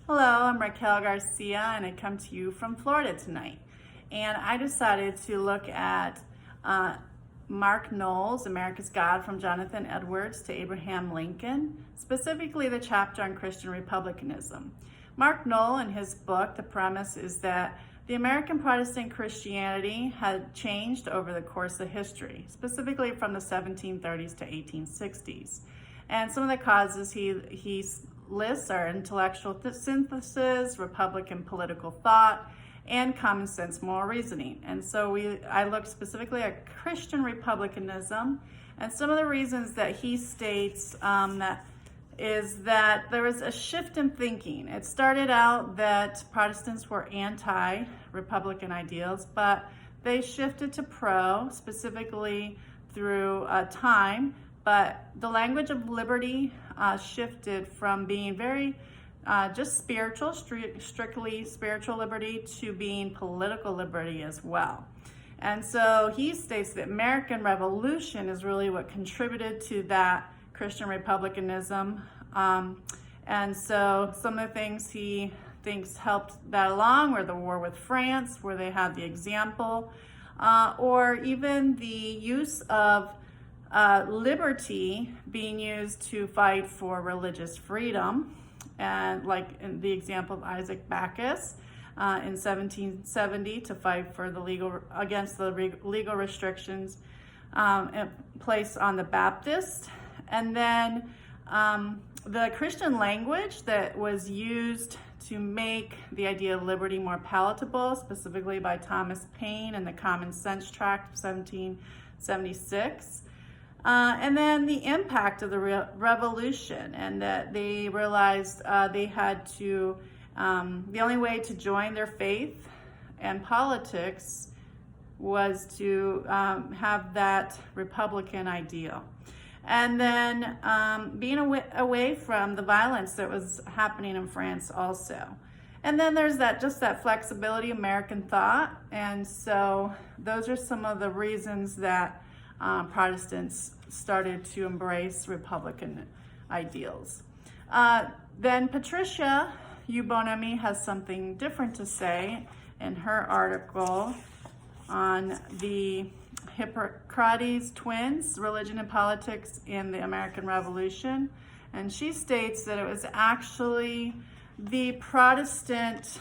Hello, I'm Raquel Garcia and I come to you from Florida tonight. And I decided to look at Mark Knowles' America's God from Jonathan Edwards to Abraham Lincoln, specifically the chapter on Christian Republicanism. Mark Knowles, in his book, the premise is that the American Protestant Christianity had changed over the course of history, specifically from the 1730s to 1860s. And some of the causes he lists are intellectual synthesis, Republican political thought, and common sense moral reasoning. And so I looked specifically at Christian Republicanism, and some of the reasons that he states that there was a shift in thinking. It started out that Protestants were anti-Republican ideals, but they shifted to pro, specifically through time. But the language of liberty shifted from being very just spiritual, strictly spiritual liberty, to being political liberty as well. And so he states that American Revolution is really what contributed to that Christian Republicanism. And so some of the things he thinks helped that along were the war with France, where they had the example, or even the use of liberty being used to fight for religious freedom, and like in the example of Isaac Backus in 1770 to fight for against the legal restrictions placed on the Baptists, and then the Christian language that was used to make the idea of liberty more palatable, specifically by Thomas Paine in the Common Sense Tract of 1776. And then the impact of the revolution, and that they realized they had to, the only way to join their faith and politics was to have that Republican ideal. And then being away from the violence that was happening in France also. And then there's just that flexibility, American thought. And so those are some of the reasons that Protestants started to embrace Republican ideals. Then Patricia Ubonemi has something different to say in her article on the Hippocrates twins, Religion and Politics in the American Revolution. And she states that it was actually the Protestant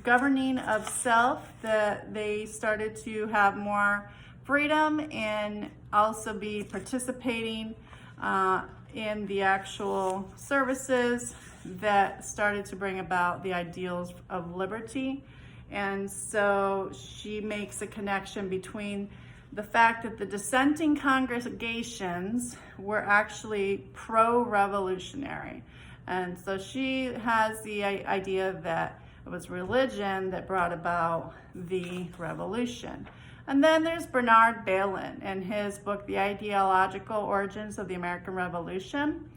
governing of self that they started to have more freedom and also be participating in the actual services that started to bring about the ideals of liberty. And so she makes a connection between the fact that the dissenting congregations were actually pro-revolutionary. And so she has the idea that it was religion that brought about the revolution. And then there's Bernard Bailyn in his book, The Ideological Origins of the American Revolution.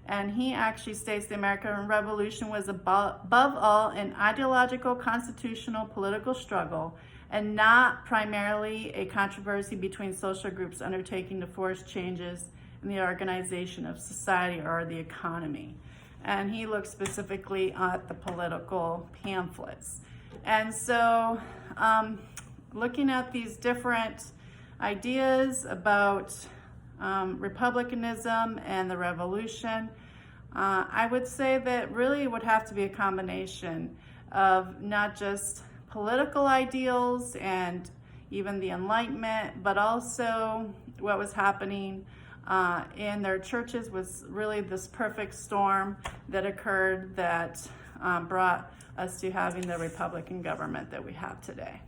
And he actually states the American Revolution was above all an ideological, constitutional, political struggle, and not primarily a controversy between social groups undertaking to force changes in the organization of society or the economy. And he looks specifically at the political pamphlets. And so looking at these different ideas about republicanism and the revolution, I would say that really it would have to be a combination of not just political ideals and even the Enlightenment, but also what was happening in their churches was really this perfect storm that occurred that brought us to having the Republican government that we have today.